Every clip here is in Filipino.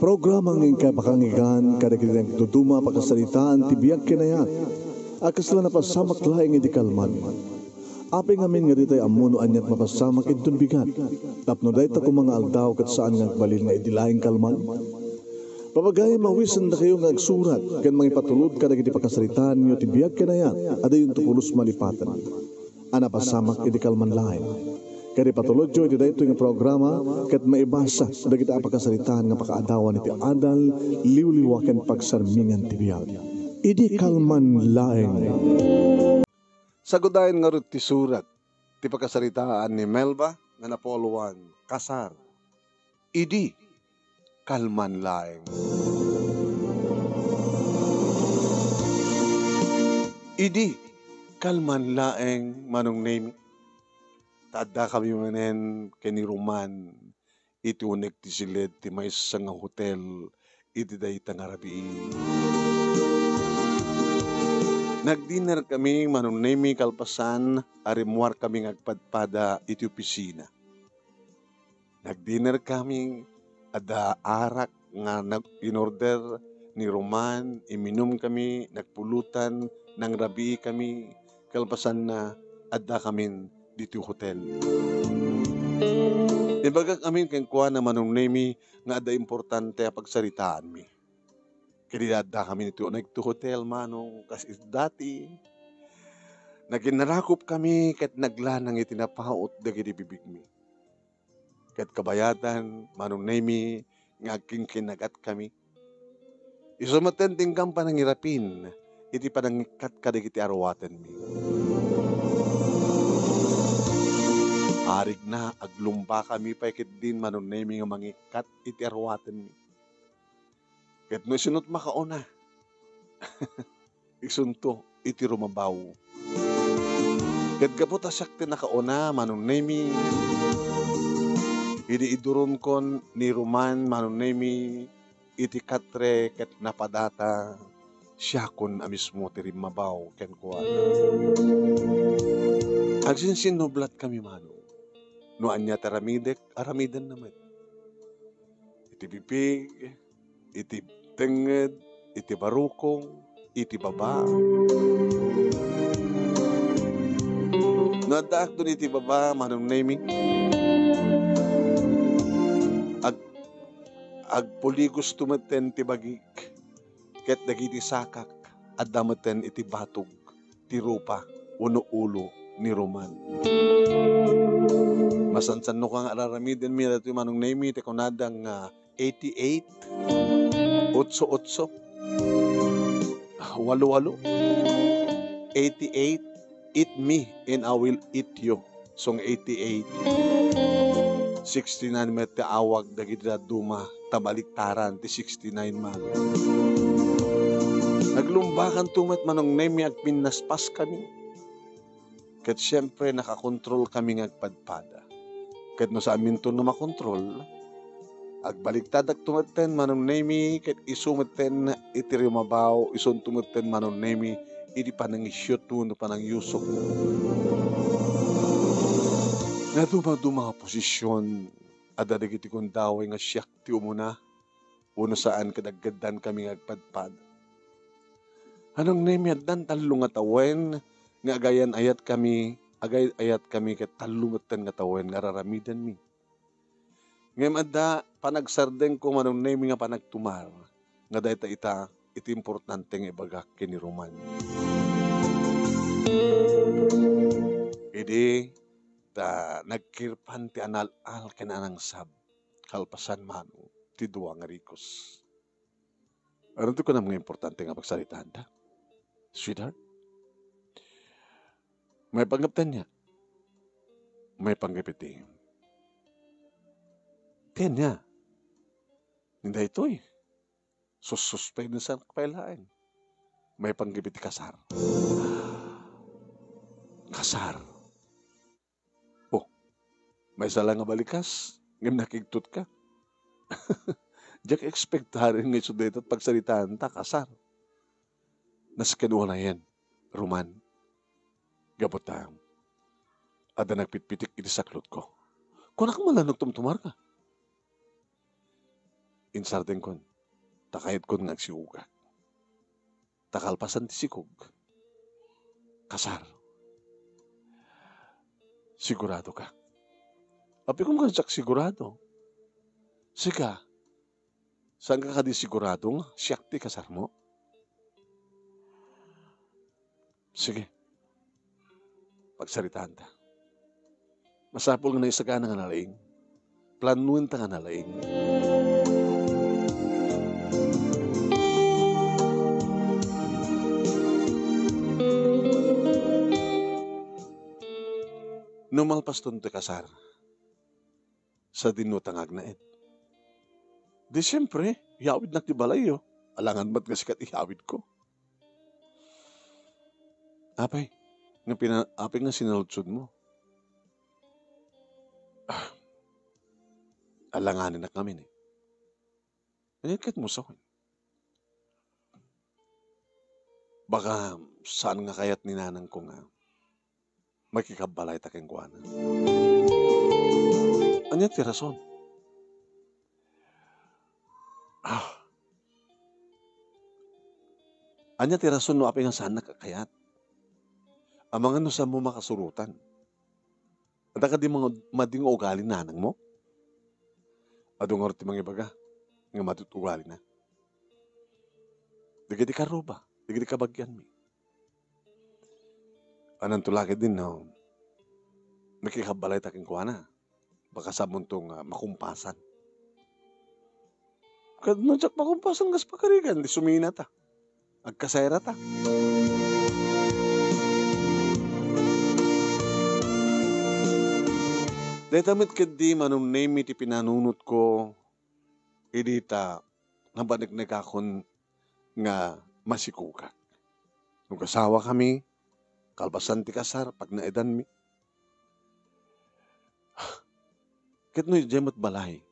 Programang ng kapakangigan, kadagitang tutuma pakasalitaan, tibiyag kinayat, akas lang napasamak laing hindi kalman. Api ngamin nga ditay amuno anyat mapasamak itong bigat. Tapno dahi ta mga aldaw kat saan nga balil nga idilaing kalman. Papagay mawisan na kayo nga agsurat, kan mga ipatulod kadagiti pakasalitaan nyo tibiyag kinayat, ada yung tukulos malipatan. Anapasamak hindi kalman lain. Kaya patulod jo, iti ito yung programa, kat maibasa, dagiti apakasalitaan nga pakaadawan iti adal, liwliwakan pagsarmingan tibiyag. Idi kalman laeng. Sagudayan nga rin ti surat, ti pakasalitaan ni Melba, nga napoluan, kasar. Idi kalman laeng. Idi kalman laeng manong name. Tada kami manen kini Roman, iti unek ti silid ti may nga hotel, iti day tangarabi. Nagdinner kami manunemi kalpasan, arimuar kami ngagpadpada iti opisina. Nagdinner kami, ada arak nga in-order ni Roman, iminum kami, nagpulutan, nang rabi kami, kalpasan na ada kami dito hotel. Ibaga kami kengkuha na manunemi nga ada importante pagsaritaan mi. Kaya ada kami nito nagto hotel manong kasi dati naginarakop kami ket naglanang itinapaot dagiti bibig mi. Ket kabayatan manunemi nga kinagat kami. Isumaten tingkam panangirapin iti panangikat kadagiti arwaten mi. Arig na, aglumba kami pa ikit din manunemi nga mangikat iti arwaten mi. Ket no isunot makauna, isunto iti rumabaw. Ket kaputa sakti nakauna manunemi, idi iduron kon ni Roman manunemi, iti katre ket napadata, siya kon amismo ti rimabaw ken kuana. Agsinsinublat kami manong. No anya taramidek, aramidan naman. Iti bibig, iti tenged, iti barukong, iti baba. No adaak doon iti baba, manong naming. Agpuligos tumaten ti bagik, ket dagiti sakak, adamaten iti batog, ti rupa, uno ulo ni Roman. Masansan no kang araramidin mi dito manong name iti kunadang 88, 88, 88, eat me and I will eat you. Song 88, 69 met ti awag dagiti duma tabaliktaran ti 69 man. Naglumbakan tumet manong name agpinaspas kami. Ket siyempre nakakontrol kami ngagpadpada. Ket no sa amin to no makontrol, agbaliktad ak tumaten manong nemi, ket isumeten iti rimabaw, ison tumaten manong nemi, iti panangisyot no panangyusok mo. Nga dumaduma posisyon, ada dagiti kundaway nga siyak ti umuna, uno saan kadaggadan kami ngagpadpad. Anong nemi addan talo nga tawen, nga agayan ayat kami, agay-ayat kami ket talumeten nga tawen nga raramidan mi. Ngem adda panagsardeng ko manong name nga panagtumar nga dayta ita iti importante nga ibagak kini Roman. Idi ta nagkirpan ti anal-al ken anang sab kalpasan mano ti duwa nga rikos. Ano to ko na mga importante nga pagsalitaan da? Sweetheart? May panggaptan niya. May panggapiti. Tiyan niya. Hindi ito eh. Sususpay na sa kapailaan. May panggapiti kasar. Kasar. Oh, may sala nga balikas. Ngam nakigtut ka. Diyak ekspektarin nga iso dito at pagsalitaan ta, kasar. Naskanuha na yan, Roman. Gabotang, ada nagpitpitik iti saklot ko. Kung ako malanog tumtumar ka. insarten kon, takayat kon nga agsiugak. Takalpasan ti sikog, kasar. Sigurado ka. Api kung kansak sigurado. Sika, saan ka kadi siguradong siyak ti kasar mo? Sige, pagsaritaan ta. Masapol nga na isa ka nga nalaing. Planuin ta nga nalaing. Numalpas ton ti kasar sa dinutangag na et. Di siyempre, iawid na ti balay yo. Alangan ba't nga sikat iawid ko? Apay, apay nga sinalutsod mo. Alanganin na kami ni. Kat mo sa akin. Baka saan nga kayat ninanang ko nga makikabalay takeng kuana. Anya ti rason? Anya ti rason no apay nga saan nakakayat? Ang mga no sa mo makasurutan. At ka di mga mading ugali nanang mo? Adong ti mga ibaga nga matutugali na. Digiti ka roba, digiti ka bagyan mi. Anang tulakid din no, nakikabalay taking kuana. Baka sa muntong makumpasan. Kadno jak makumpasan gas pakarigan, di sumina ta. Agkasayra ta. Detamit kadi manong name iti pinanunot ko, idita nga banig akon nga masikukak. Nung kasawa kami, kalpasan ti kasar, pag naedan mi. Ket no jemot balay,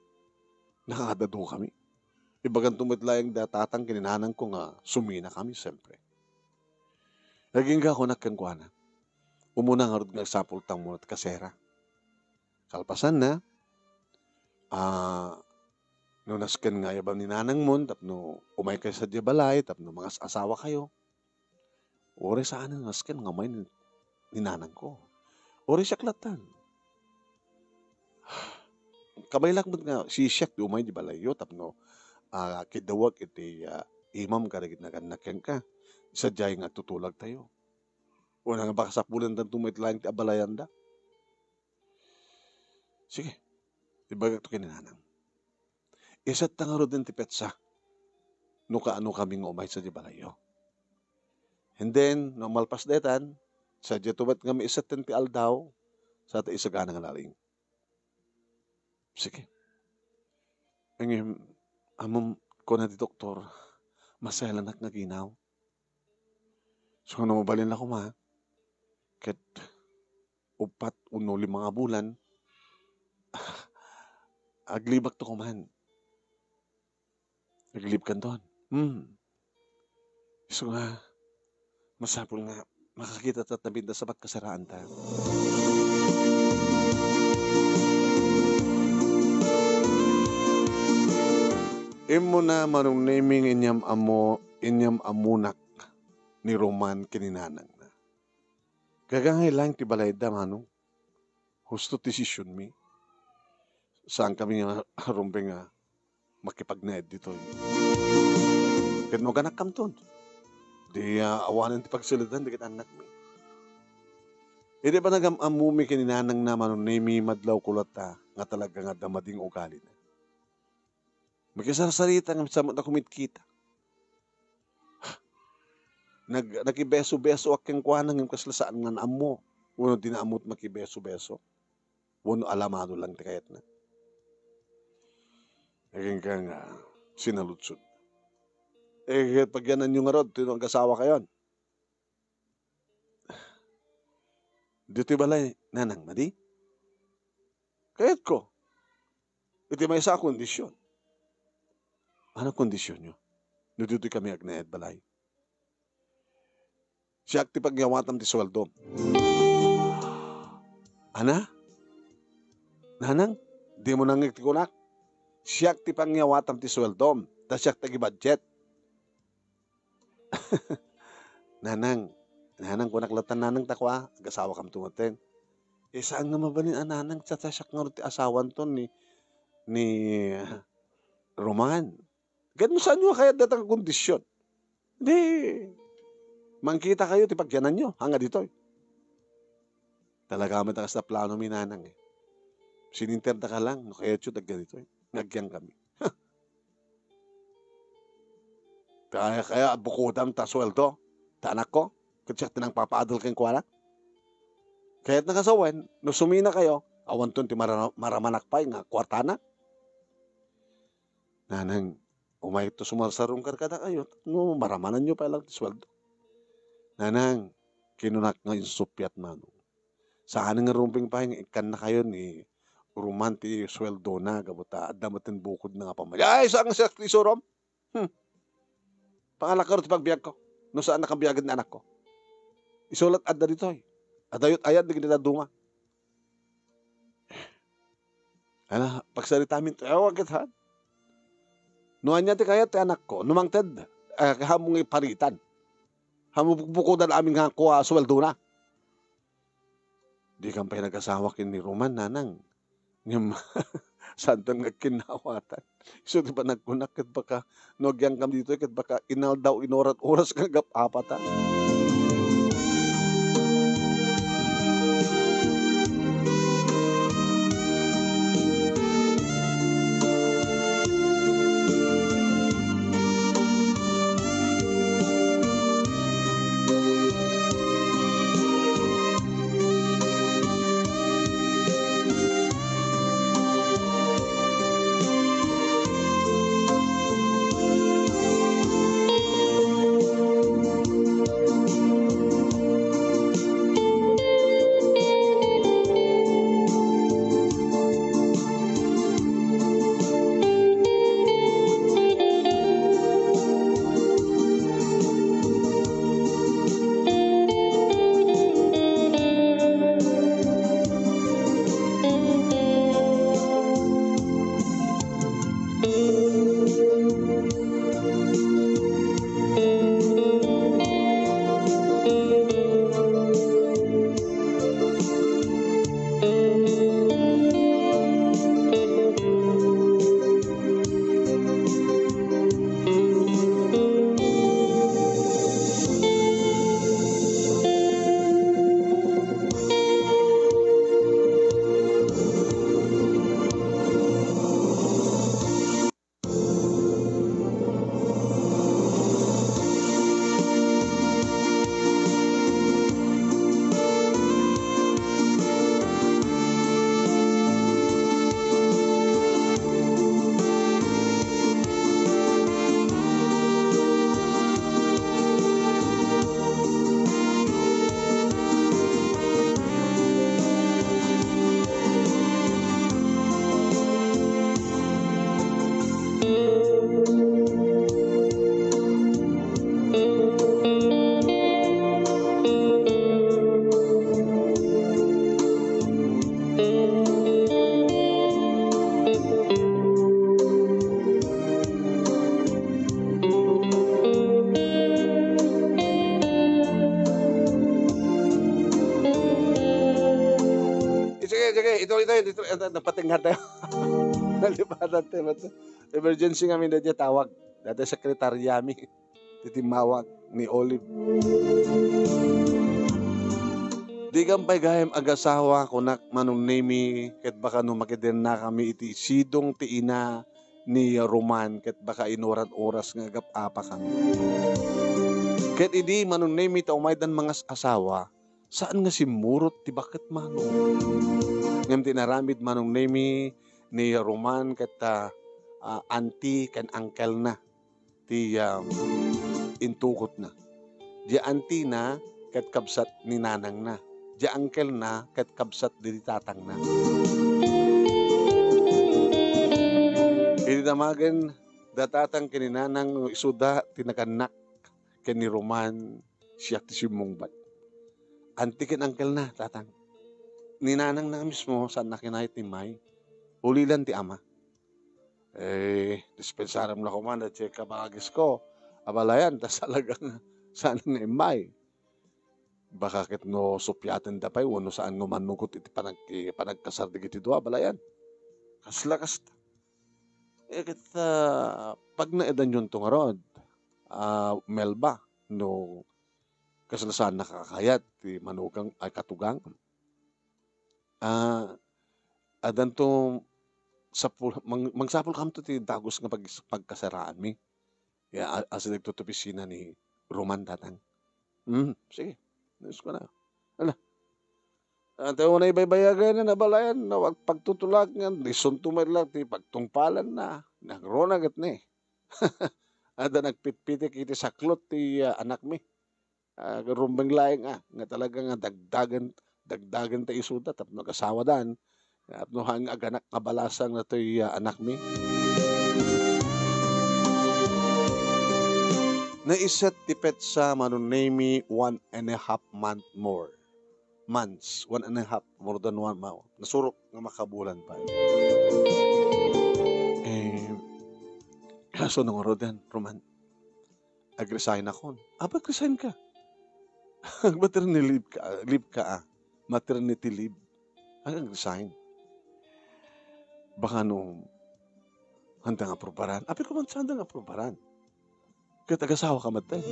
nakakadado kami. Ibagan tumitlayang datatang kininanang ko nga sumina kami, siyempre. Naging ka ako nakangkuana. Umuna nga rin nga sapultang mo at kasera. Kalpasan na, no nasken nga yabang ni nanang mo, tapno umay kayo sa diabalay, tapno mga asawa kayo. Ore saan ang nasken nga may ni nanang ko. Ore siya klatan. Kamay lang mo nga, si siyak di umay di balayo, tapno kidawag iti imam karagit na kanakyan ka. Isa jay nga tutulag tayo. O nga baka sa pulan tan tumitlang ti abalayan da. Sige, ibagak to kininanang. Isat tangaro din ti petsa. No kaano kaming umay sa di balayo. And then, no malpas detan, sa jatubat nga may isat ti aldaw, sa ta isagana nga laling. Sige. Ang amom ko na di doktor, masaya lang naginaw. So, ano mabalin ako ma, ket upat, unoli mga bulan, aglibak to kuman. Aglib kan doon. So nga, masapol nga, makakita tatabid na sabat kasaraan ta. Imo na marong naming inyam amunak ni Roman kininanang na. Gagangay lang ti balay da manong. Husto desisyon mi. Saan kami nga harumping nga makipagnaed dito. Kat mo ganak kamton. Di awanan ti pagsilitan, di kita anak mi. Hindi ba nagamamumi kininanang na manong nami madlaw kulot ta nga talaga nga damading ugali na. Magkisarsalita nga sa mga kumitkita. Nakibeso-beso akeng kuanang yung kaslasaan nga naam mo. Uno dinaamot makibeso-beso. Uno alamado lang ti kayat na. Naging kang sinalutsod. Pag yanan yung arod, tinong kasawa kayon. Dito balay, nanang, madi? Kayat ko. Iti may isa kondisyon. Ano kondisyon nyo? Dito kami agnaed balay. Siya ti pagyawatam ti sweldo. Ana? Nanang? Di mo nang ikikunak? Siya ti pangyawatam ti sweldom, ta siya ti budget. Nanang kunaklatan nanang takwa, agasawa kam tumaten. Saan nga mabalin nanang sa siya nga ti asawan to ni Roman. Ganun saan nyo kaya datang kondisyon? Di, mangkita kayo ti pagyanan nyo, hanga dito. Talaga matakas na plano minanang eh. Sininterda ka lang, no kaya tiyot ganito eh. Nagyang kami. Kaya bukudam ta sweldo, ta anak ko, kasi tinang papaadol kayong kwala. Kaya't nakasawan, no sumina kayo, awan ton ti maramanak pa nga kwartana. Nanang, umay to sumarsarong karkada kayo, no maramanan nyo pa lang ti sweldo. Nanang, kinunak nga yung supyat mano. Saan nga rumping pa yung ikan na kayo ni Roman ti sweldo na, kabuta, at damatin bukod na nga pamilya. Ay, saan nga siya ti surom? Pangalakar ti pagbiag ko. No saan nakabiyagad na anak ko. Isulat adda dito eh. Adayot ayat di kita duma. Ala, pagsarita min tayo agad ha. Nuan niya ti kaya ti anak ko, numangted, hamong iparitan. Hamong bukudan aming nga kuha sweldo na. Di kang pa nag-asawa kin ni Roman, nanang. Ngam, santang nagkinawatan. So, di ba nagkunak, kat baka, nagyang kam dito, kat baka, inal daw, inorat, oras kagap apata. Sige, ito, napatinghan tayo. Nalipatan tayo. Emergency kami na dyan tawag. Dati sekretarya mi. Titimawag ni Olive. Di kampay gayam agasawa kunak manong nemi ket baka no makiden na kami iti sidong ti ina ni Roman ket baka inorat oras nga agap-apa kami. Ket idi manong nemi ta umaydan mga asawa saan nga simurot ti bakit manong. Ngem tinaramid manong nemi ni Roman ket auntie ken uncle na ti intukot na. Di auntie na ket kabsat ni nanang na. Di uncle na ket kabsat di tatang na. Inidamagan datatang kininanang isuda tinakanak ken ni Roman siya ti simungbat. Auntie ken uncle na tatang. Ninanang na mismo saan na kinay ti may. Ulilan ti ama. Dispensaram na ko man at check kapagis ko. Abalayan, tas alagang saan nga imay. Baka kit no supyaten da pa'y, wano saan no manukot iti panagkasar di kiti doa, abalayan. Kasla. Kit pag naedan yun to nga rod, melba, no kaslasaan nakakayat, ti manugang ay katugang. Adan to mangsapul kam to ti dagos nga pagkasaraan mi. Ya asa nagtutupisina ni Roman datang. Sige. Nais ko na. Ala. Ate mo na ibaybayagan na nabalayan na wag pagtutulak nga lison tumadlak ti pagtungpalan na nagronagat ni. Ada nagpitpitik iti saklot ti anak mi. Rumbeng laing nga talaga nga dagdagan ta isuda tapno kasawa dan. At no hang aganak kabalasang na to'y anak mi. Naiset tipet sa manunemi 1.5 months. 1.5, more than 1 month. Nasurok nga makabulan pa. Kaso nung rodan, Roman, ag-resign ako. Pag-resign ka. Maternity leave ka. Maternity leave. Ag-resign. Baka nung handang aprobaran. Ko man sa handang aprobaran. Katagasawa ka matay.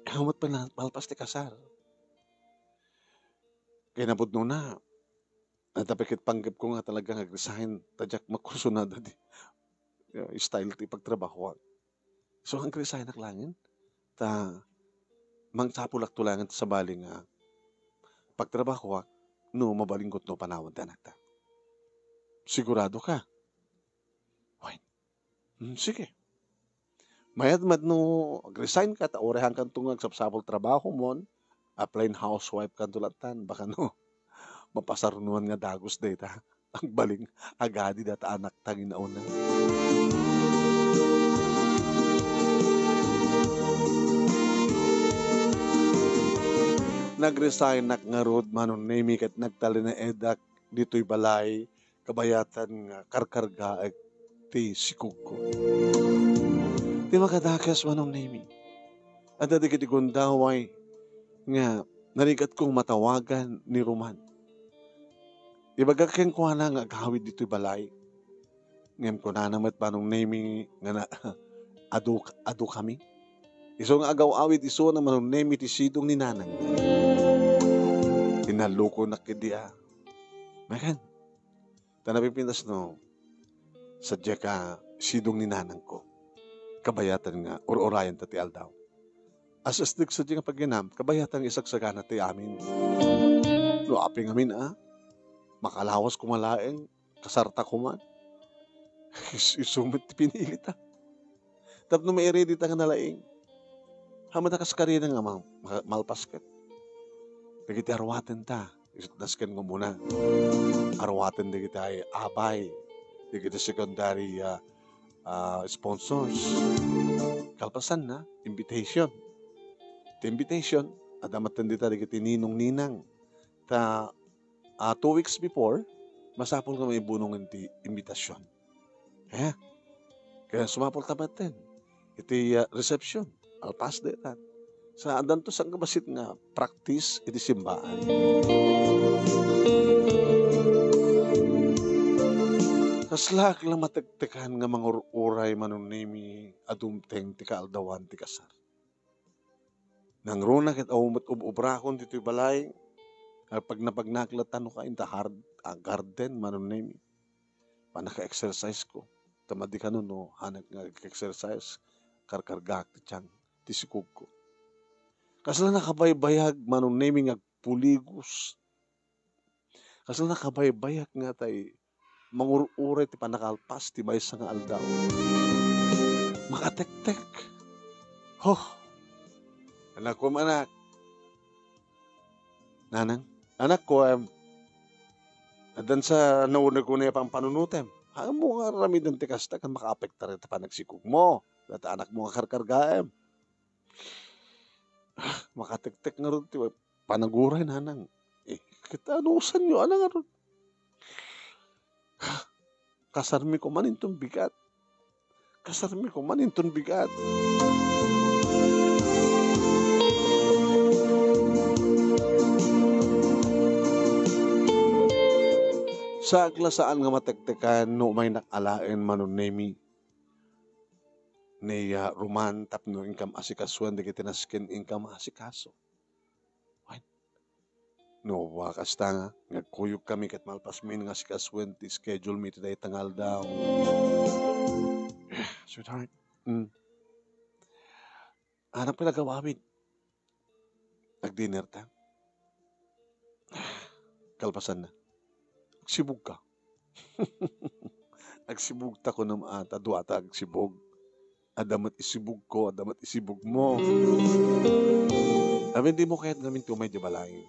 Hamat pa na malpas ti kasar. Kaya nabod nung na. Natapikit panggap ko nga talaga nag-resign. Tadyak makursunada di. Style ti pagtrabaho. So ang resign naklangin. Mangsapulak tulangan sa baling pagtrabaho. No, mabalingkot no panawad tanak ta. Sigurado ka? Why? Sige. Mayad no, resign ka, orehan kan tungag sapsapol trabaho mo, plain housewife kan tulatan, baka no, mapasarunuan nga dagos data, ang baling agadi data anak tangin na una. Nag-resign nak nga road manon nemi kat nagtali na edak dito'y balay kabayatan nga karkarga ti sikug ko. Ti makadakas manong nemi. At dati kiti gundaway nga narigat kong matawagan ni Roman. Ibaga keng kuha na nga gawid dito'y balay. Ngem ko na namat manong nemi nga na adu kami. Iso nga agaw-awid iso na manong nemi ti sidong ni nanang. Tinaloko na kidia. Makan. Tanapipintas no. Sadya ka sidong ni nanang ko. Kabayatan nga or-orayan tati aldaw. Asastig sadya nga pagginam, kabayatan nga isagsagana ti amin. No aping amin makalawas kumalaeng, kasarta kuman. Isumit ti pinilit Tapno may ready ta nga nalaing. Haman na kaskarina nga malpasket. Dagiti arwaten ta. Isutnasken mo muna. Arwaten dagiti ay abay. Dagiti secondary sponsors. Kalpasan na, invitation. The invitation, adamatan dita dagiti ninong-ninang. 2 weeks before, masapol ka may bunong ti invitation. Kaya sumapol tabaten. Iti reception. Alpas detan. Sa adan to sang kabasit nga practice iti simbaan. Kaslak lang matektekan nga mga uray manunimi adumteng ti kaaldawan ti kasar. Nang runa ket awmet ubrakon dito'y balay pag napagnaklatan ka inta garden manunimi. Panaka-exercise ko. Tamadi ka no hanak nga exercise karkargak ti tiyang ti sikug ko. Kasla nakabaybayag manunimi nga puligos. Kasla nakabaybayag nga tay mangururay ti panakalpas ti maysa nga aldaw. Makatek-tek. Anak ko manak. Nanang, anak ko adan sa nauna ko na pang panunutem. Mo nga ramidan ti kasta kan makaapektar iti panagsikog mo. Data anak mo nga karkargaem. Makatek-tek nga ron ti panaguray nanang. Kita anusan nyo, anang nga ron. kasarmi ko man itong bigat. Kasarmi ko man itong bigat. Sa aglasaan nga matektekan no may nakalain manunemi ni Roman tapno income asikasuan di kitinaskin income asikaso. No, wakas nga kuyog kami kat malpas min nga asikasuan ti schedule mi today tangal daw. Sweetheart, hanap ka nagawawid. Nag-dinner ta. Kalpasan na. Nagsibog ka. Nagsibog ta ko na maata. Duwata agsibog. Adamat isibog ko. Adamat isibog mo. Sabi, hindi mo kaya't namin tumay di balay.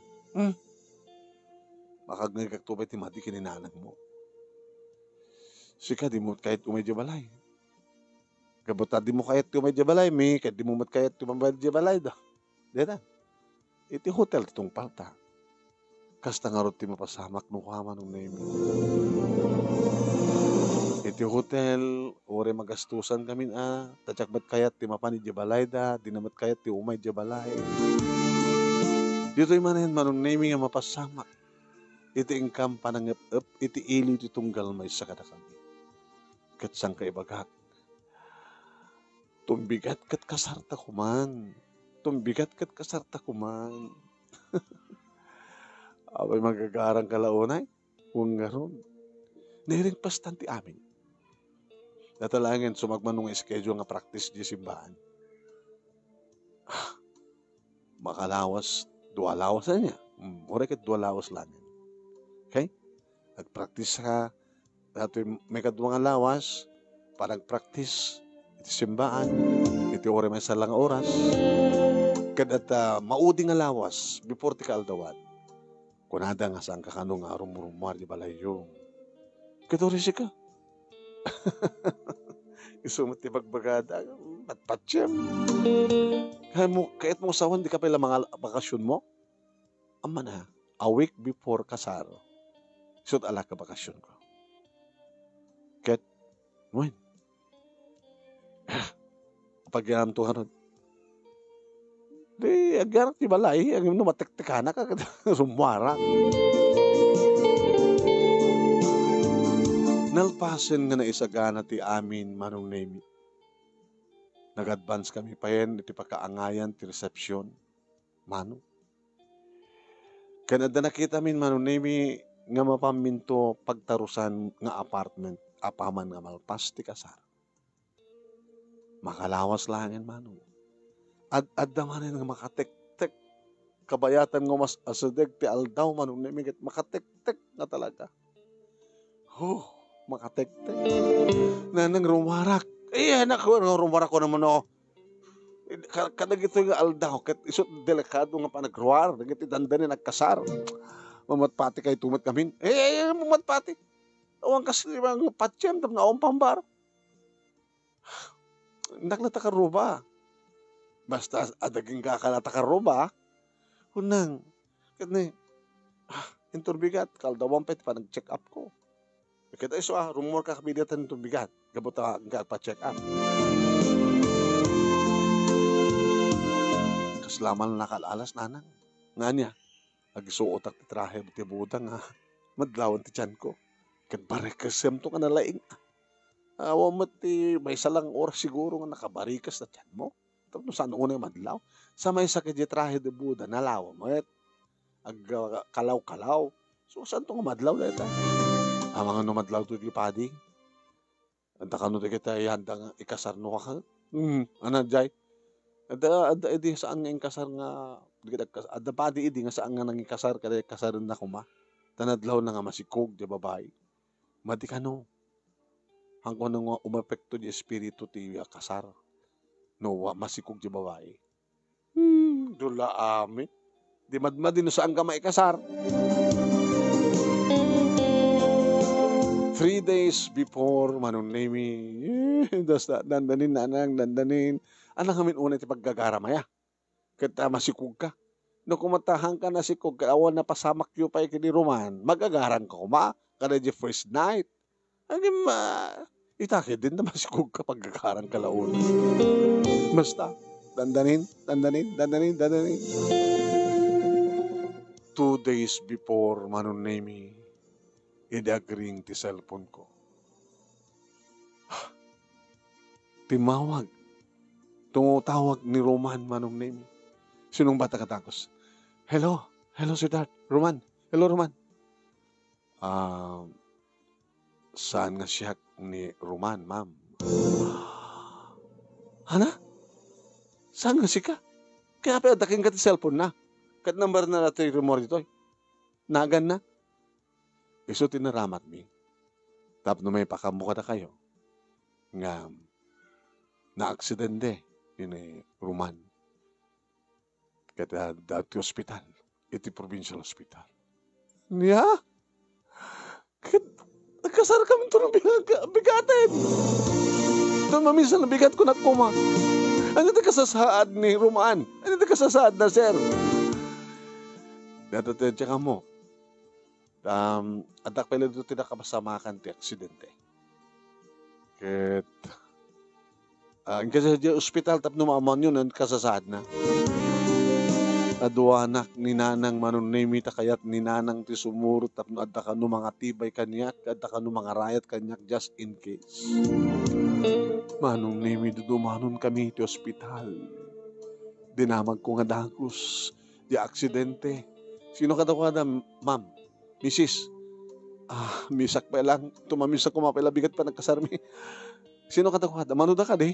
Makagngagag tumay ti mati kininanag mo. Sika, di mo kaya't tumay di balay. Kabuta, di mo kaya't tumay di balay. May, kahit di mo mat kaya't tumay di balay. Deta. Iti hotel titong palta. Kasta nga ti mapasamak no kama nung name. Iti hotel, ore magastusan kami tachak bat kayat ti mapani di balay da, di namat kayat ti umay di balay. Dito yung manahin manong name nga mapasamak. Iti ingkam panangap-up, iti ili ti tunggal may sakada kami. Kat sang kaibagak. Tumbigat kat kasarta kuman. Tumbigat kat kasarta kuman. Abay magagarang kalaunay. Kung garon. Niring pastanti amin. Natalangin sumagmanong schedule nga practice di simbahan. Makalawas, dualawas na niya. Oray dualawas lang. Okay? Nag-practice ka. Dato may kaduwang lawas. Parang practice. Iti simbahan. Iti oray may salang oras. Kadat mauding lawas before ti kaaldawan. Kunada nga saan kakano nga rumurumar di balayo. Katorisi ka. Isumot ti bagbagada. Patpatsem. Kahit mo sawan di ka pala mga bakasyon mo. Ama na. A week before kasar. Isut ala ka bakasyon ko. Ket. Moin. Pagyanam to hanod. Di, agyarak ti balay. Ang matektekana ka. Rumwara. Nalpasen nga na isagana ti amin manong nemi. Nag-advance kami pa yan. Iti pakaangayan ti reception. Manong. Kanada nakita min manong nemi nga mapaminto pagtarusan nga apartment. Apaman nga malpas ti kasar. Makalawas langin manong. Ad-adamanin nga makatek-tek. Kabayatan nga mas asadeg ti aldaw manong namigit makatek-tek nga talaga. Makatek-tek. Nanang rumarak. Anak ko, rumarak ko naman ako. Kadag ito yung aldaw. Kat isot delikado nga pa nagruar. Nagiti dandanin nagkasar. Mamatpati kayo tumat kami. Mamatpati. Awang kasi mga patsyan. Tam na awang pambar. Naklata ka ruba. Basta adaging kakalata ka ruba. Hunang. Katni. Inturbigat. Kaldawan pa ito pa nag-check up ko. Kita iso rumor ka kabidatan itong bigat. Gabuta nga pa-check up. Kaslaman nakalalas nanang. Nga niya. Agisuotak ti trahe ti budang madlawan ti tiyan ko. Kadbarikasem to ka nalaing. Awam ti may salang oras siguro nga nakabarikas na tiyan mo. Tapos saan una madlaw. Sa may sakit di trahe ti buda nalawa mo. Kalaw-kalaw. So saan to nga madlaw dito? Ang mga numadlaw to di padi. Anta ka no di kita ihanda ikasar no ka. Ano jay? Ada edi saan nga ikasar nga ada padi edi nga saan nga nang ikasar kada ikasaran na kuma. Tanadlaw na nga masikog di babae. Mati ka no. Hangko na nga umepekto di espiritu ti kasar. No masikog di babae. Dula amin. Di madmadi no saan ka maikasar. 3 days before manong nemi, dandanin nanang, dandanin. Anang hamin una iti paggagaramaya. Kita masikog ka. No kumatahan ka na sikog, awan na pasamak yu pa ikini Roman, magagaran ka kuma, kada di first night. Agim itakid din naman si Kug kapag kakarang kalaon. Basta, dandanin. 2 days before manon name idagring ti cellphone ko. Timawag. Tungutawag ni Roman manong name. Sinong bata katangos? Hello Sir Dart. Roman. Hello, Roman. Saan nga siya ni Roman, ma'am? Hana? Saan nga siya? Kaya pa daking ka ti cellphone na. Kat number na natin rumor dito. Nagan na. Iso tinaramat mi. Tap no may pakamuka na kayo. Nga na-aksidente ni Roman. Kaya dati hospital. Iti provincial hospital. Niya? Nagkasar kami ito ng bigatin. Ito mamisan na bigat ko na kuma. Ano ito kasasaad ni Roman? Ano ito kasasaad na, sir? Datatensya ka mo. Adak pala dito tinakapasamakan ti aksidente. Ang kasi di ospital tap numaman yun, ang kasasaad na. Aduanak ni nanang manunemi ta kayat ni nanang ti sumurot tapno adda kanu mga tibay kanyak adda kanu mga rayat kanyak just in case. Manunemi dudumanon kami ti ospital. Dinamag ko nga dagos di aksidente. Sino ka daw kada, ma'am? Mrs. Misak pa lang. Tumamisak ko mapila bigat pa nagkasarmi. Sino ka daw kada? Mano da ka di?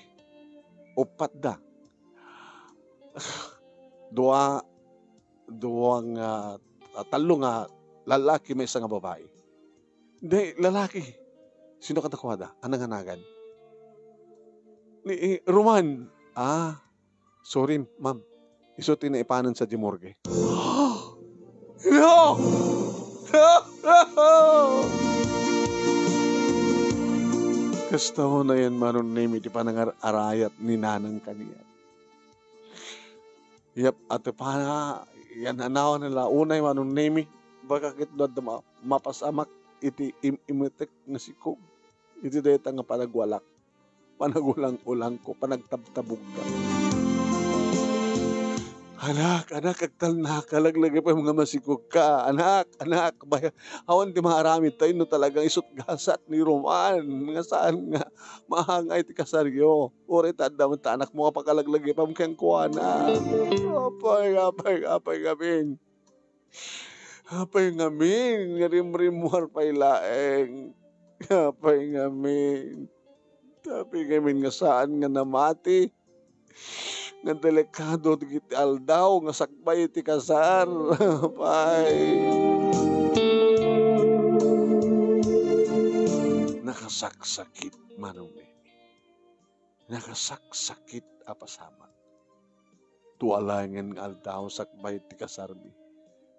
Upat da. Talo nga lalaki may isang babae. Hindi, lalaki. Sino ka takwada? Anang anagan? Roman. Sorry, ma'am. Iso tinaipanan sa Dimorgue. No! Kasta mo na yan, manon name, iti panangarayat ni nanang kaniya. Yep, at pa yan anaw nila unay manong name baka kitod mapasamak iti imitek na si Kog. Iti dayta nga panagulang-ulang ko, panagtabtabog ka. Anak, agtal na kalaglagay pa mga masikog ka. Anak, awan di maaramid tayo no talagang isot gasat ni Roman. Nga saan nga, mahangay ti kasaryo. Uri tanda mo ta anak mo nga pakalaglagay pa mga kuwana. Apay gamin. Apay ngamin, ngarimrimuar pa'y laeng. Apay ngamin. Apay ngamin nga saan nga namati. Nga delikado ti aldaw, nga sakbay ti kasar. Apay. Nakasaksakit manong nemi. Nakasaksakit apasama. Tualangan nga aldaw, sakbay ti kasarmi.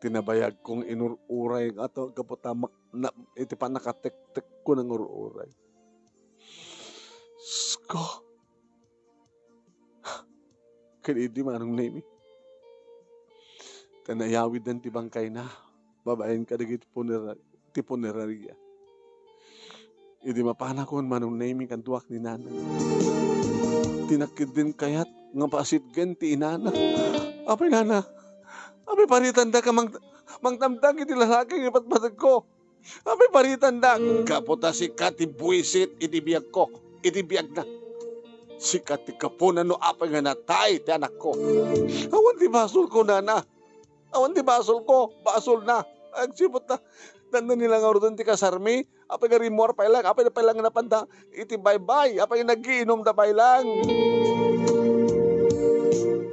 Tinabayag kong inururay ng ato kaputamak na iti pa nakatek-tek ko ng ururay. Sko. Kanidi manong nemi. Tanayawid ng tibangkay na. Babayin ka dagit ti punerarya. Idi mapanakon manong nemi kantuak ni nanang. Tinakid din kayat nga pasit ti inana. Apay nana. Apay paritan da ka mangtamtang iti lalaki ng ipatbatag ko. Apay paritan da. Kaputa si Kati buisit iti biyag ko. Iti biyag na. Si Kati kapunan no apay nga natay ti anak ko. Awan di basol ko nana. Awan di basol ko. Basol na. Agsipot na. Tanda nila nga urutan ti kasarmi. Apay nga rimor pa ilang. Apay na pa ilang napanda. Iti bye-bye. Apay nagiinom da pa ilang.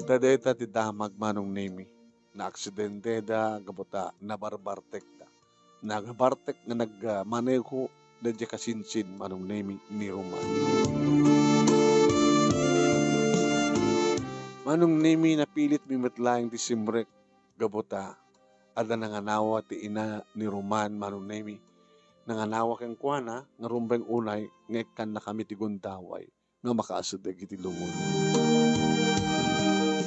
Tadeta ti damag manong nemi. Na aksidente da kaputa. Nabarbartek da. Nagabartek na nagmaneho da di kasinsin manong nemi ni Roman. Manong nemi napilit mimetlaing ti simrek gabuta. Ada nanganawa ti ina ni Roman manong nemi. Nanganawa kang kuana nga rumbeng unay ngekkan na kami ti gundaway nga makaasad iti lungon.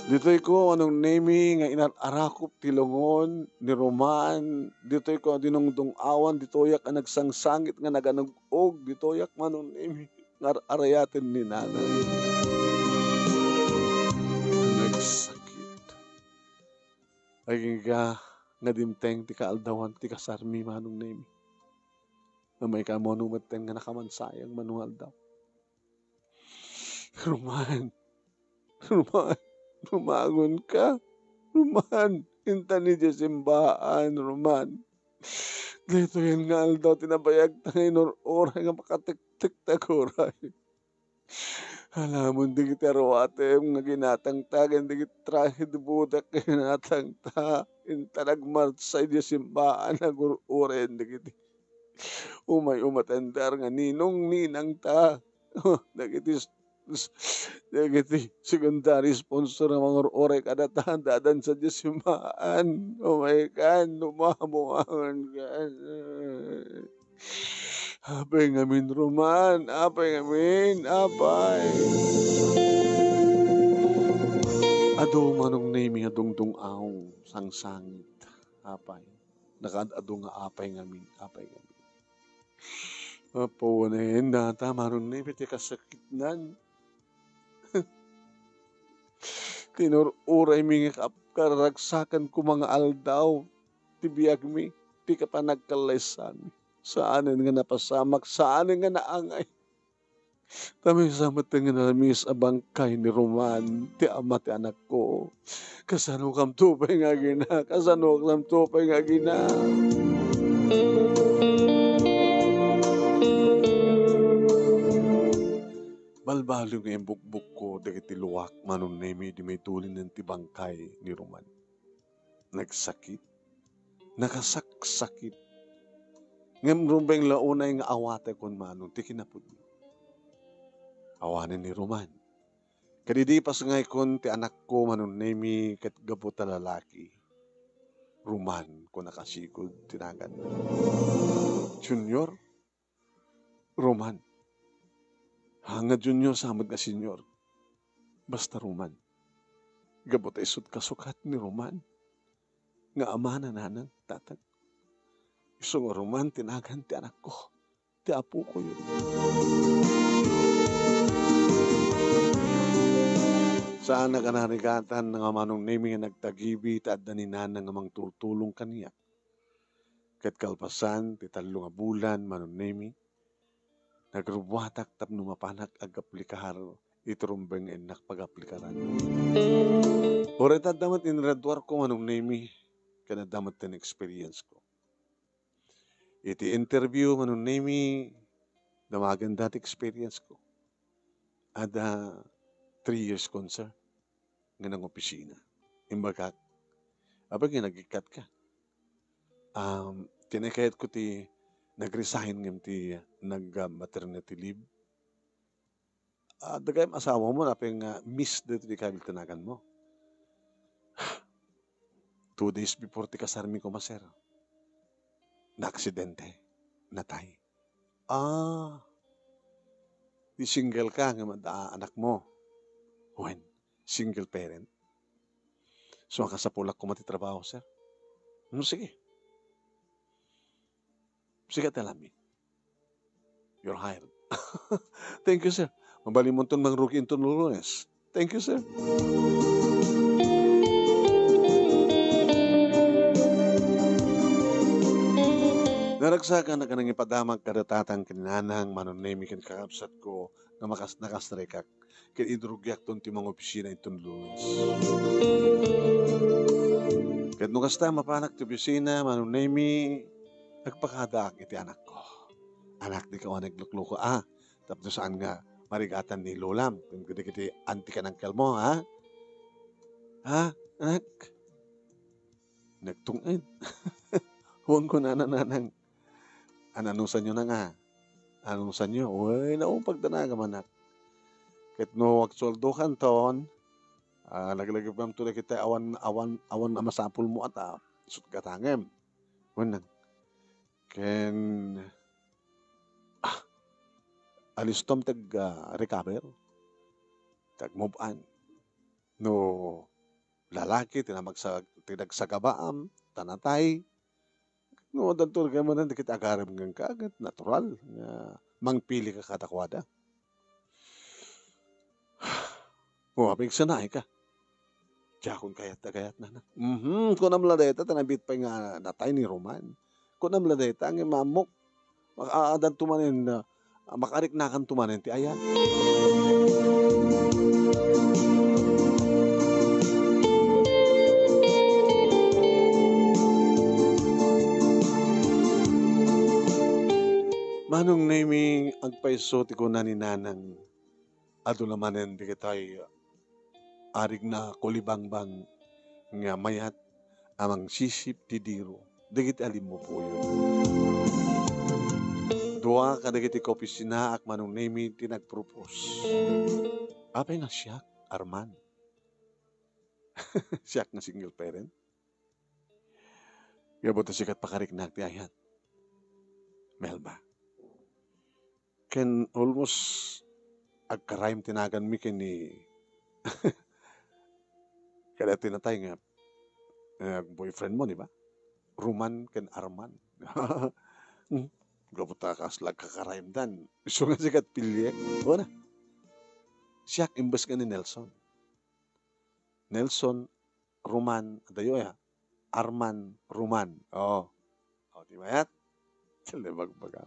Dito'y ko anong name nga inarakop tilongon ni Roman. Dito'y ko dinungdung awan. Dito'y ang nagsangsangit nga naganugog. Dito'y manong name nga arayatin ni nanay. Nagsakit. Ay nga dimteng ti kaaldawan ti kasarmi manong name. Na may kamonumateng nga nakamansayang manual daw. Roman. Rumangon ka. Roman. Inta ni Jesimbaan, Roman. Dito yan nga aldaw tinabayag tangay oray nga makatik-tik taguray. Alamon di kita rawatem nga ginatangtagan di kita trahid budak ginatangta. Inta nagmarsay Jesimbaan nagururen di kita. Umay umatandar nga ninong ta. Dagiti secondary sponsor ng mga oray kadatahan dadan sa Jesimbaan. Oh my God, lumamungan ka. Apay ngamin, Roman. Apay ngamin. Apay. Ado manong naming adungdung aong sangsangit. Apay. Nakadado nga apay ngamin. Apay ngamin. Apo na yun, data manong naming ti kasakitnan. Tinururay mi nga karagsakan ko mga aldaw. Tibiyag mi. Ti ka pa nagkalaysan. Saanin nga napasamak. Saanin nga naangay. Tami sa matang nga namis abangkay ni Roman. Ti ama ti anak ko. Kasano kam tupay nga gina. Kasano kam tupay nga gina. Balbalo nga yung bukbuk ko, dagiti luwak, manon nemi, di may tulin ng tibangkay ni Roman. Nagsakit, nakasaksakit. Ngam rumbeng launay nga awate kon manon, ti kinapod mo. Awanin ni Roman. Kadidipas ngay kon ti anak ko, manon nemi, kat gabuta lalaki. Roman, ko nakasikod, tinagan. Junior, Roman. Hangad Junior, samad nga Senyor. Basta Roman. Gabot isod kasukat ni Roman. Nga ama na nanang tatag. Iso nga Roman, tinagan ti anak ko. Ti apo ko yun. Saan na kanarigatan nga manong nemi nga nagtagibi ta adda ni nanang nga mang tutulong kaniya. Ket kalpasan, ti talo nga bulan, manong nemi, nagrubuhatak tapno mapanak ag-aplikahar iturumbeng enak pag-aplikaran. Oreta damat inradwar ko manong nemi kana damat ten experience ko. Iti interview manong nemi damagan dat experience ko. Ada 3 years kon sir nga nang opisina. Imbagak abag nga nagikat ka. Tinakayat ko ti nag-resign ngam ti nag-maternity leave. Dagay asawa mo na ping miss dito di kabil tanagan mo. 2 days before ti kasarmi ko maser. Na-aksidente. Natay. Di single ka nga anak mo. When? Single parent. So kasapulak ko matitrabaho sir. Sige. Sige, tell me. You're hired. Thank you, sir. Mabalimon ton mang rookie into Lunes. Thank you, sir. Naragsakan na kanang ipadamag kadatatang kininanang manonemi kin kakabsat ko na nakastrekak kin idrugyak ton ti mga opisina itong Lunes. Kat nung kasta mapanak ti opisina manonemi nagpakadaak iti anak ko. Anak di ka naglukluko. Tapos saan nga marigatan ni Lolam. Kung kiti anti ka ng kalmo, ha? Anak? Nagtungin. Huwag ko na nanang. Ananusan nyo na nga. Ananusan nyo. Uy, naupag na nga manak. Kit no agsoldo kanton, naglagay kam to kita awan masapul mo at sut katangem. Wenang ken alistom tag recover tag move on no lalaki, tinagsagabaam, tanatay. No, danto kay man dikit agaram ng kagat, natural. Nga, mangpili ka katakwada. O, apig sanay ka. Jakon kayat na. Kung namladeta, tanabit pa nga natay ni Roman. Kung namladeta, ang mamok, makaadan tumanin na, makarik na kan tumanin ti ayan. Manong naming agpaiso ti ko na ni nanang adulamanen di kitay arig na kulibangbang nga mayat amang sisip ti diro. Digit alim mo po yun. Dua ka digit ikaw pisina ak manong naming tinagpropose. Apay nga siyak, Arman. Siyak nga single parent. Gabuto sikat pakarik na ti ayat. Melba. Ken almost agkaraim tinagan mi ken ni kada tinatay nga boyfriend mo, di ba? Roman ken Arman. Gabuta ka slag kakaraim dan. Gusto nga sikat pilye. O na. Siyak imbes ka ni Nelson. Nelson, Roman, adayo ya. Arman, Roman. Oh. O, di ba yat? Kalibag-baga.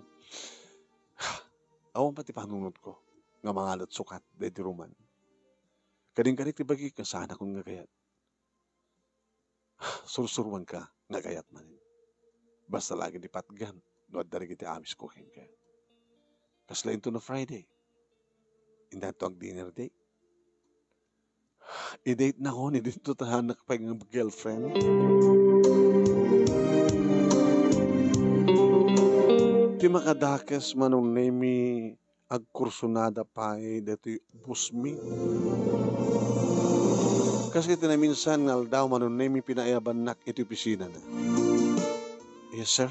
Awan pati panunod ko. Nga mga alat sukat, deti Roman. Kading-kading tibagi ka sana kung nga kayat. Sursurwan ka, nga kayat man. Basta lagi di patgan. Doon dari kita amis ko ka. Kaslain to na Friday. Hindi to ang dinner date. I-date na ko, hindi to tahanak pa yung girlfriend. Ti makadakas manong nemi agkursunada pa dito busmi. Kasi tinaminsan nga daw manong nemi pinaayaban nak iti opisina na. Yes, sir.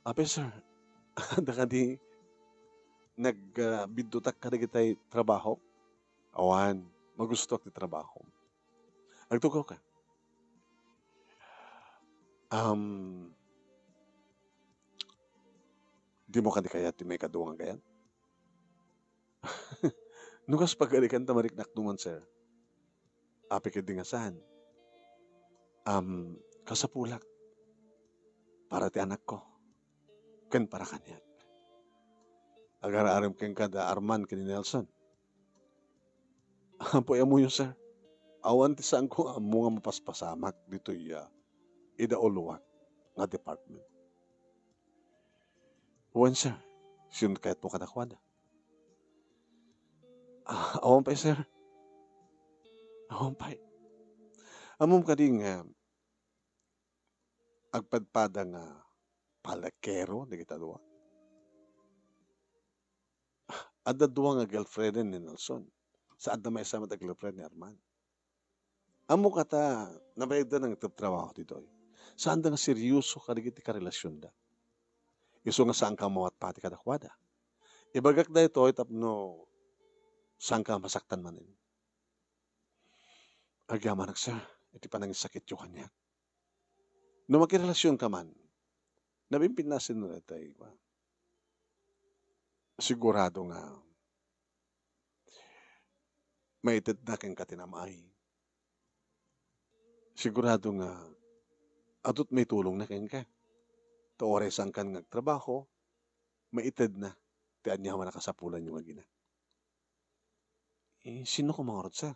Ape, sir. Ada ka di nagbidutak ka na kita'y trabaho? Awan, magusto ti trabaho. Agtugaw ka. Di mo ka di kaya ti may kaduang kayan? Nukas pagalikan tamariknak duman, sir. Api ka di nga saan? Kasapulak. Para ti anak ko. Ken para kanya. Agar-aram ken kada Arman ken Nelson. Ampo mo yun, sir. Awan ti saan ko amo nga mapaspasamak dito idauluwak nga department. Wan, sir. Siyun kahit mo katakwada. Awan pa, sir. Awan pa. Amom ka ding agpadpada nga palakero na kita duwa. Ada duwa nga girlfriend ni Nelson. Saan na may isama ta girlfriend ni Arman. Amo kata, nabayag da ng trabaho dito. Saan da nga seryoso ka digiti ka relasyon da. Iso nga saan ka mawat pati kadakwada. Ibagak da ito, tapno saan ka masaktan manin. Agyaman sir, iti pa nang sakit yung kanya. No makirelasyon ka man, nabimpinasin na tayo. Sigurado nga, maitid na kang katinamay. Sigurado nga, adot may tulong na kang ka. Oresan kan nagtrabaho, maitid na, tiyan niya nakasapulan yung agina. Sino ko mga orot, sir?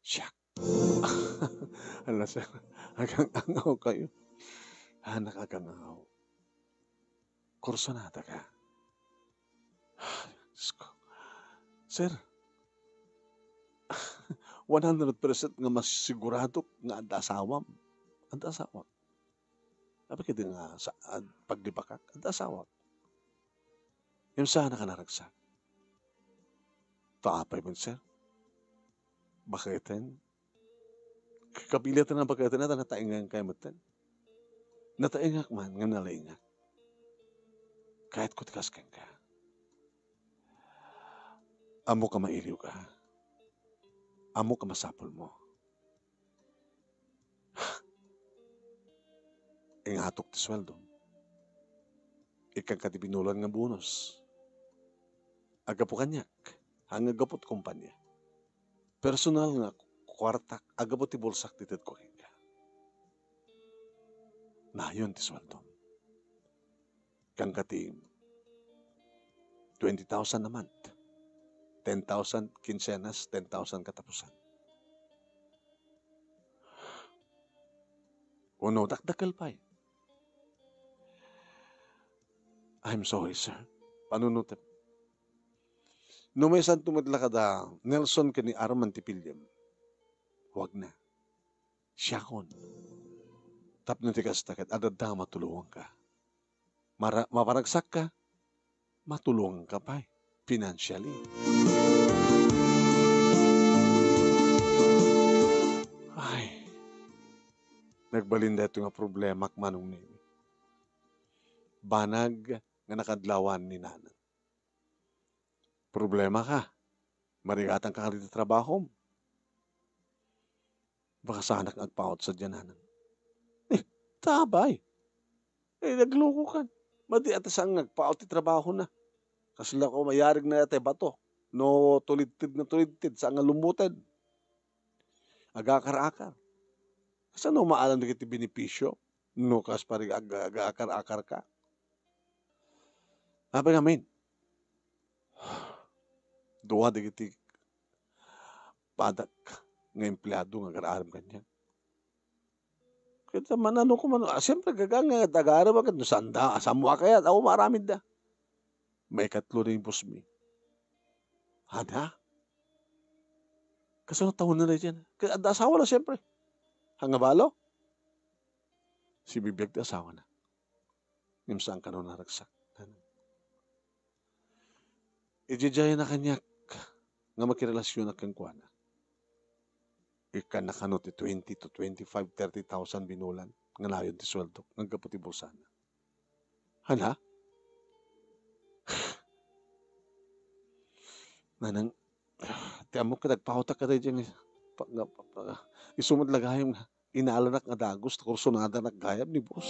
Siyak. Hala, sir, agang angaw kayo. Hanak agang angaw. Kurso nata ka. Sir, 100% nga mas sigurado nga ang asawam. Ang asawam. Sabi ka din nga, pagdibakak, ang asawak. Yung sana ka naragsak. Taapay mo, sir. Bakitin. Kapilit na bakitin na, nataingan kayo matan. Nataingak man, nga nalaingak. Kahit kutikas ka. Amo ka mailiw ka. amo ka masapol mo. Ang atok ti sweldo. Ikang katipinulan nga bonus. Agapo kanyak. Hang agapot kumpanya. Personal nga kwartak. Agapot ti bulsak titit ko kaya. Na yun ti sweldo. Kang kati 20,000 a month. 10,000 kinsenas, 10,000 katapusan. Uno, dakdakal pa eh. I'm sorry, sir. Panunutip. No may saan tumadla ka da, Nelson ka ni Arman Tipilyam. Huwag na. Siya kon. Tap na tikas takat, adada matulungan ka. Maparagsak ka, matulungan ka pa financially. Ay, nagbalinda ito nga problema manong nimi. Banag nga nakadlawan ni nanang. Problema ka. Marigatan ka rin trabaho. Baka sana kang agpaot sa dyan nanang. Tabay. Nagloko ka. Madi at isang agpaot ti trabaho na. Kasi lang ko mayarig na ate bato. No tulidtid sa nga lumutan. Agakar-akar. Kasi no maalam na kiti benepisyo. No kas parig agakar-akar ka. Apa ngamin? Duha di kiti padak nga empleyado nga kararam kanya. Kita manano ko man, siyempre gagang nga tagara bakit no sanda, asamwa kaya, ako maramid da. May katlo na yung boss me. Hada? Kasi taon na rin yan. Asawa na siyempre. Hangabalo? Si bibiyag da asawa na. Nimsaan ka nun naragsak. Ijijaya na kanyak nga makirelasyon na kang kuwana. Ika na kanot 20 to 25, 30,000 binulan nga nayon ti sweldo nga kaputi bulsana. Hala? Nanang ti amo ka nagpahutak ka tayo dyan isumad lagayong inaalanak nga dagos kursunada naggayab ni boss.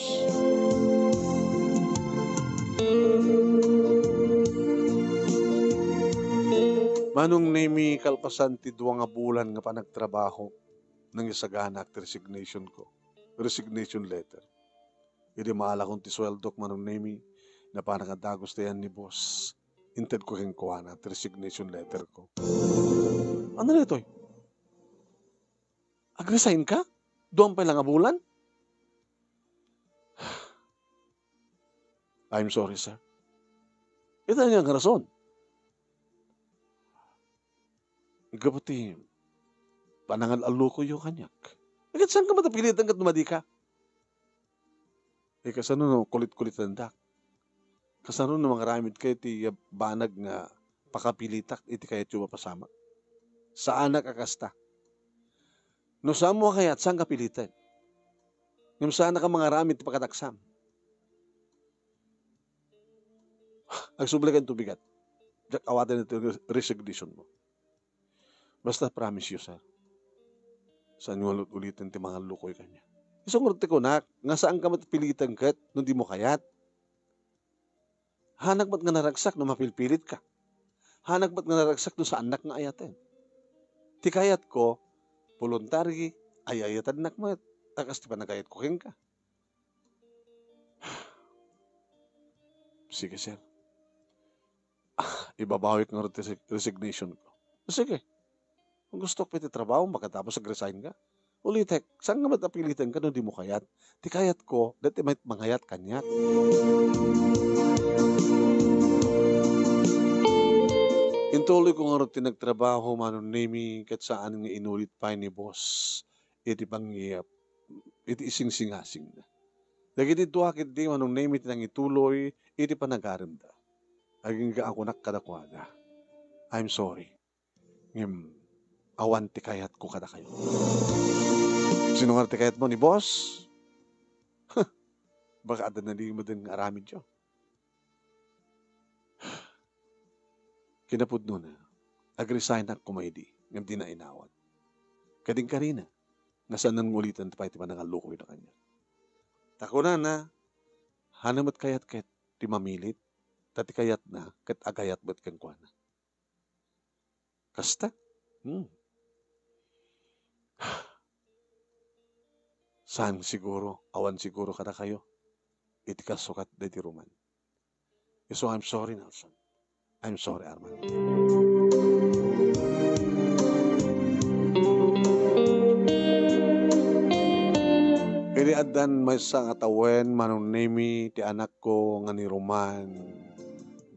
Manong nemi kalpasan ti duwa nga bulan nga panagtrabaho nang isagana at resignation ko. Resignation letter. Hindi maala kong ti sweldo manong nemi na panakadagos tayan ni boss. Inted ko keng kuha at resignation letter ko. Ano na ito? Ag-resign ka? Doon pa lang nga bulan? I'm sorry, sir. Ito niya ang rason. Gabuti, panangal aluko yung kanyak. Agad saan ka matapilit hanggat numadi ka? Kasano no, kulit-kulit nandak. Kasano no mga ramid kayo ti banag nga pakapilitak iti kaya tiyo mapasama. Sa anak akasta. No saan mo kaya at saan kapilitan? Yung saan ka mga ramid ti pakataksam. Agsublikan tubigat. Diyak awatin ito resignation mo. Basta promise you, sir. Saan yung ulit-ulitin ti mga lukoy kanya. Isang urte ko na, nga saan ka matpilitan kat, nung di mo kayat. Hanag ba't nga naragsak, nung mapilpilit ka. Hanag ba't nga naragsak, nung sa anak nga ayatin. Ti kayat ko, voluntary, ayayatan nak mo, takas ti pa nagayat ko ka. Sige, sir. Ibabawi ko nga resignation ko. Sige. Kung gusto ko piti trabaho, makatapos ag-resign ka. Ulitek, saan nga matapilitan ka nung di mo kayat? Di kayat ko, dati may mangayat kanyat. Intuloy ko nga rin nagtrabaho, manong nemi, kat saan nga inulit pa ni boss. Iti pang iti ising-singasing na. Dagi dito akit di, manong nemi tinang ituloy, iti pa nagarimda. Aging ka ako nakadakwada. I'm sorry. Awan ti kayat ko kada kayo. Sino nga ti kayat mo ni boss? Baka ada na mo din aramid yun. Kinapod nun na. Ag-resign ako may di. Ngam di na inawat. Kading karina, nga saan nang ulitan pa iti panangalukoy na kanya. Tako na, hanamat kayat ti mamilit, tati kayat na, kat agayat ba't kang kwa na. Kasta? Saan siguro, awan siguro kada kayo, iti kasukat na ti Roman. So I'm sorry, Nelson. I'm sorry, Arman. Iliadan may sa atawen manunemi ti anak ko nga ni Roman.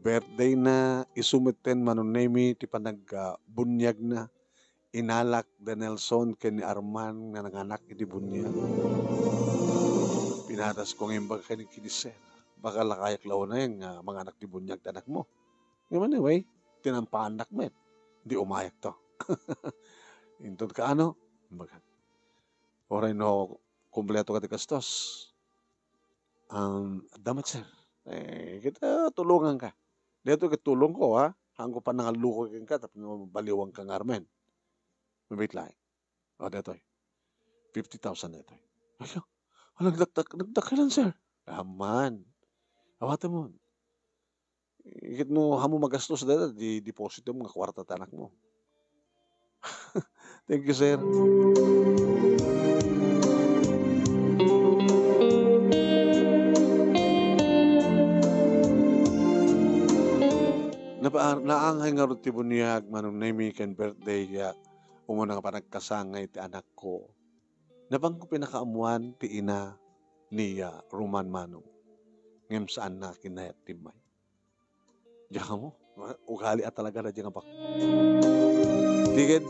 Birthday na isumiten manunemi ti panagbunyag na inalak da Nelson ken ni Arman nga nanganak iti bunyag. Pinatas ko ngayon baga kaning kinisera. Baka lakayak law na yung mga anak di bunyag da anak mo. Ngayon anyway, tinampanak mo eh. Di umayak to. Intod ka ano? Baga. Oray no, kumpleto ka ti kastos. Damat sir. Kita tulungan ka. Dito kitulong ko ha. Hanggo pa nangaluko ka tapos baliwang kang Armen. Mabait lang. O, dito 50,000 dito. Ay, nagdakalan sir. Aman. Awata mo. Ikit mo, hamo magastos dito, di deposito mo nga kwarta tanak mo. Thank you, sir. Naanghay nga rin tibuniyag manong nami ken birthday ya umuna nga pa nagkasangay ti anak ko. Nabang ko pinakaamuan ti ina ni Roman Manong. Ngem saan na kinayat timay. Diyan mo, ugali at talaga na diyan pa. Tigad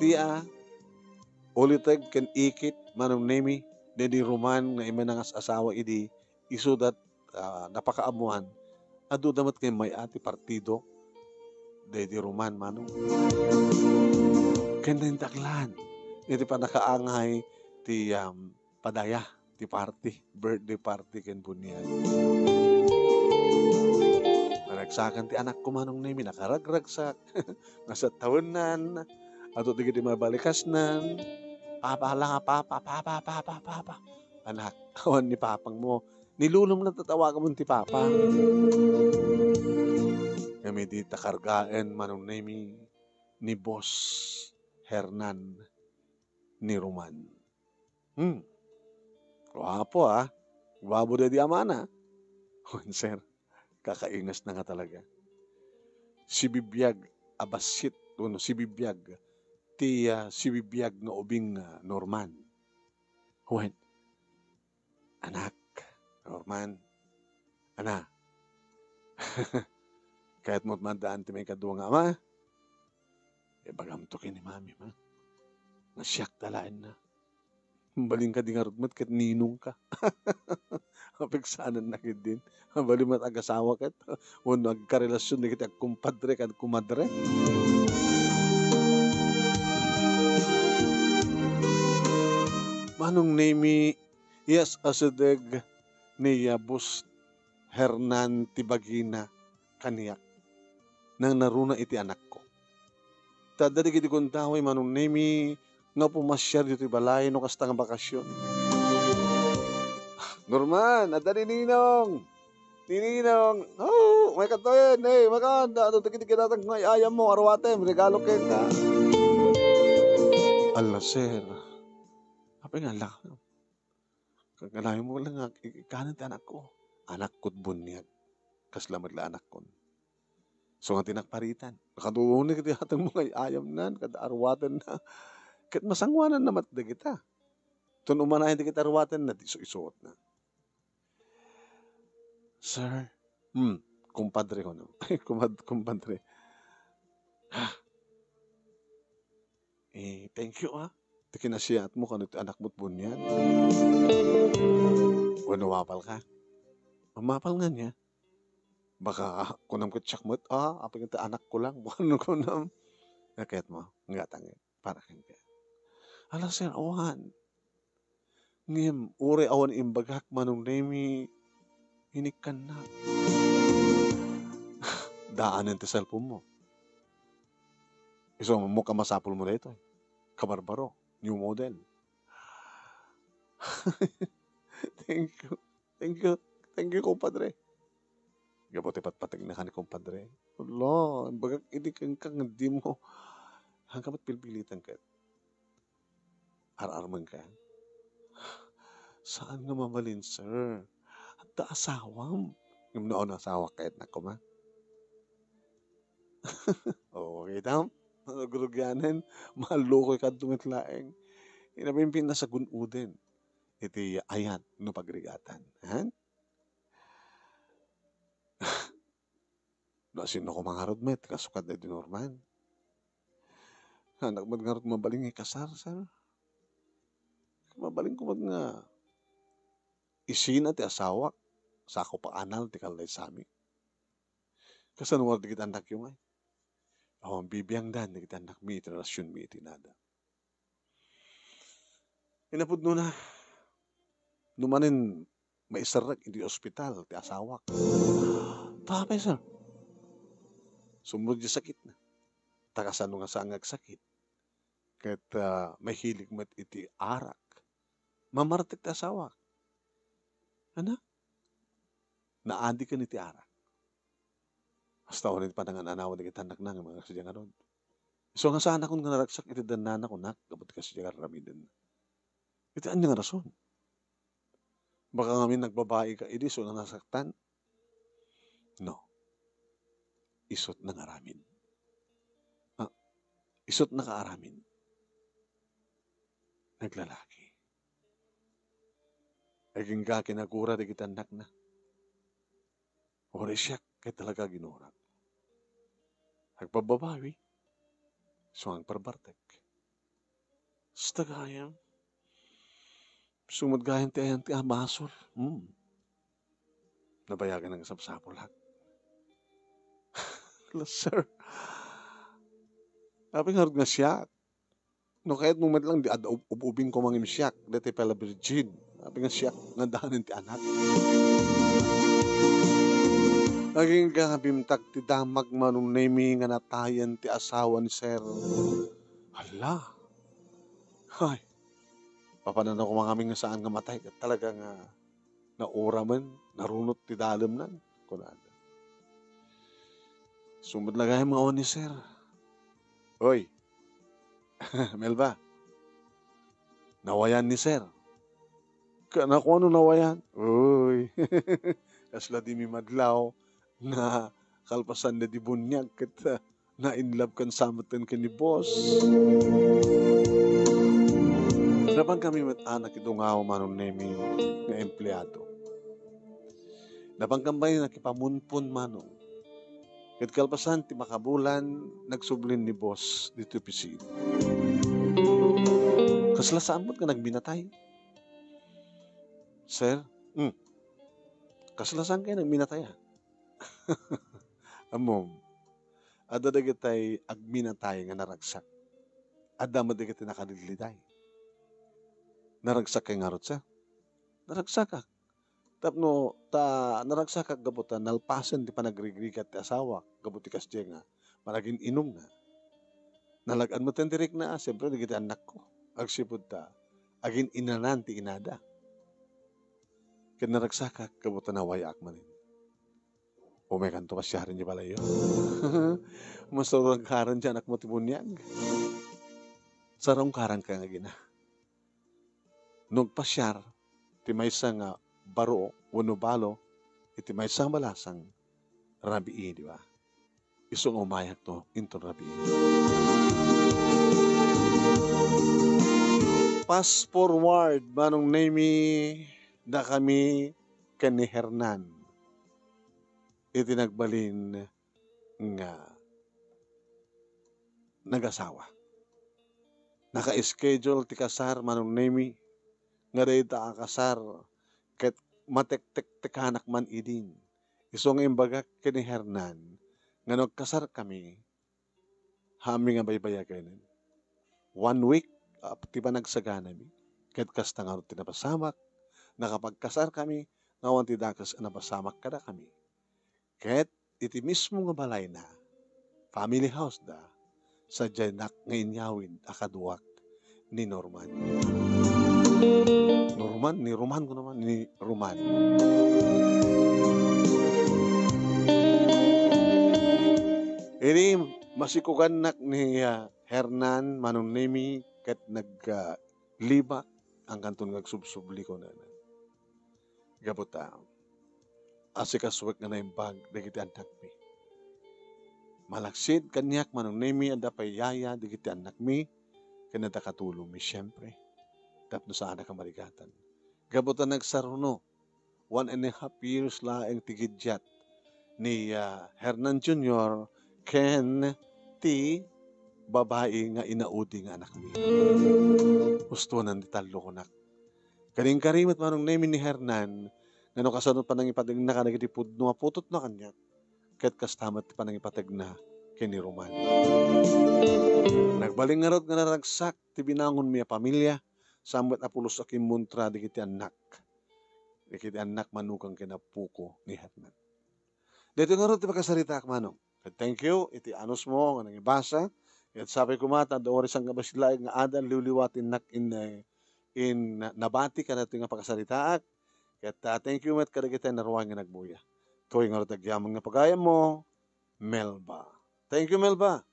ulitag ken ikit manong nami dedi Roman nga imanangas asawa idi isudat napakaamuan. Adu damat kay may ati partido dedi Roman Manong. Kanda yung taklan. Iti pa nakaangay ti padaya, ti party, birthday party ken bunyag. Naragsakan ti anak ko manong nami, nakaragragsak. Nasa tawanan, ato ti mabalikas nan. Papa lang papa. Anak, awan ni papang mo. Nilulong na tatawa ka mo ti papa. Kami di takargaan manong nami ni Boss Hernan ni Roman. Wapo Wabo de di amana. Sir, kakaingas na nga talaga. Si Bibiyag abasit, si Bibiyag, si Bibiyag na ubing Norman. Huwag, anak, Norman, anak, kahit mo't mandaan ti may kaduwa nga ama, bagam to ni mami ma. Nasyak talaan na. Baling ka di nga rutmat kat ninong ka. Kapigsanan na kit din. Baling mat agasawa kat. O nagkarelasyon na kita kumpadre kat kumadre. Manong name yes asadeg ni Bus Hernan Tibagina kaniyak nang naruna iti anak ko. Tadari kiti kong taway manong nemi nga pumasyar dito balay no kasta nga bakasyon. Norman, adari ninong. Ninong. Oh, may katoyen. Hey, makanda. Ano tikit kinatang ngay ayam mo. Arwatem. Regalo kita. Ala, sir. Apa nga lang. Kagalayo mo lang nga. Ikanan ti anak ko. Anak ko't bunyag. Kaslamad la anak ko. So nga tinakparitan. Nakatuon na kiti hatang mga ayam nan. Kada arwatan na. Kat masangwanan naman na kita. Tun umanahin di kita arwatan na. Isuot na. Sir. Kumpadre ko no. Kumpadre. Thank you Di kinasiyat mo kung anak mo't bunyan. O nawapal ka. Mamapal nga niya. Baka kunam ko tsak mo't, apang ito anak ko lang. Bukan kunam. Nakayat mo. Nga tangi. Para kang kaya. Ala sir, awan. Ngim, uri awan imbagak manong nemi. Hinikan na. Daanan ti cellphone mo. Iso mo kamasapol mo na ito. Kabarbaro. New model. Thank you. Thank you. Thank you, kumpadre. Gabuti patpating na ka ni kumpadre. Wala, baga hindi kang hindi mo. Hanggang pilpilitan ka. Ar-arman ka. Saan nga mamalin, sir? At asawam. Yung noon asawa kahit na kuma. Okay, tam. Gulugyanan. Malukoy ka dumitlaeng. Inabimpin na sa gunuden. Iti ayan no pagrigatan. Han? Nasin ako mga rodmet. Kasukad na dinorman. Anak mag mabaling ikasar, sir. Mabaling ko nga isina ti asawa sa ako pa anal ti kalay sami. Kasanuwar di kita anak yung ay. Ako ang bibiyang dan di kita anak mi iti relasyon mi iti nada. Inapod no na numanin maisarak iti ospital ti asawak. Tapay sir. Sumod di sakit na. Takasano nga sa angag sakit. Kat may hilig mat iti arak. Mamartik ti asawak. Ano? Naadi ka ni ti arak. Hasta ko rin panangan anawa na kita anak na nga mga kasadya nga ron. So nga sa anak ko nga naragsak iti danana ko nak, kapag kasadya nga ramidin. Iti anya nga rason. Baka nga nagbabae ka, idi so na nasaktan. No. Isot na nga ramin. Isot na kaaramin. Naglalaki. Naging ka kinagura di kita anak na. Ori siya kaya talaga ginurak. Nagpababawi. So ang parbartek. Sa tagayang. Sumudgayan ti ayan ti amasol. Nabayagan ng sapsapol hak. Sir. Sabi nga nga siya. No kahit mo lang di ubing ko mangim siya. Dati pala virgin. Sabi nga siya. Nga dahanin ti anak. Naging bimtak ti damag manong nemi nga natayan ti asawa ni Sir. Hala. Ay. Papanan ako mga aming nga saan nga matay. At talaga nga naura man. Narunot ti dalam nan. Kunada. Sumod lagay mga ni Sir. Oy. Melba. Nawayan ni Sir. Naku ano nawayan? Uy. Kasla di mi madlaw na kalpasan na di bunyag kat na in love kan samatan ka ni boss. Napang kami mat anak idungaw manon nemi nga empleyado. Napang kambay nakipamunpun manong. Kat kalpasan ti makabulan nagsublin ni boss dito pisin. Kasla saan ba't ka nagbinatay? Sir? Kasla saan kayo nagbinatay ha? Amom. Ada dagatay agminatay nga naragsak. Ada madagatay nakaliliday. Naragsak kay ngarot sa? Naragsak ka. Tapno, naragsak ka gabutan, nalpasan di pa nagrigrigat ti asawa, gabuti kasya nga, maragin inom na. Nalagaan mo tendirik na, siyempre, nagiti anak ko. Agsipod ta, agin inanan ti inada. Kaya naragsak ka, gabutan na wayak manin. Umekanto ka siya rin niya pala yun. Masarang karan dyan, anak mo tibunyag. Sarang karan ka nga gina. Nung pasyar, ti may nga baro, wano balo, iti may isang balasang rabii, di ba? Isong umayak to, into rabii. Fast forward, manong nemi na kami kani Hernan. Iti nagbalin nga nag-asawa. Naka-schedule ti kasar manong nemi nga rita akasar ket matek-tek-tekanak man idin. Isong imbagak kini Hernan nga nagkasar kami hami nga baybayaganin. 1 week ti pa nagsagana mi. Ket kasta nga tinapasamak nakapagkasar kami ngawan ti dakas napasamak kada kami. Ket iti mismo nga balay na family house da sa janak nga inyawin akaduwak ni Norman. Ni Roman ko naman, ni Roman. Ini masikugan ni Hernan manunemi ket liba ang kanton subsubli ko na. Gabuta. Asikaswek nga na imbag dagiti anak mi. Malaksid kanyak manunemi ada payaya dagiti anak mi kanada katulong mi siyempre. Tapno sa anak kamarigatan. Gabuta nagsaruno 1.5 years laeng tigidyat ni Hernan Jr. ken ti babae nga inaudi nga anak mi. Gusto nan ditalo ko nak. Karing-karimot manong name ni Hernan ngano kasanod pa nang ipatag na kanagiti pudno putot na kanya ket kastamat pa nang ipatag na kini Roman. Nagbaling nga rod nga naragsak ti binangon miya pamilya sambat apulos sa kimuntra dikiti anak. Dikiti anak manukang kinapuko ni Hernan. Dito nga rod ti pagkasarita ak manong. Thank you, iti anos mo nga nangibasa. At sabi ko mata, oras ang gabasilaig nga adan liwliwatin nak in nabati ka natin nga pagkasaritaak. At thank you mat kadagiti naruwang nga nagbuya. Tuwing nga tagyamang nga pagayam mo, Melba. Thank you, Melba.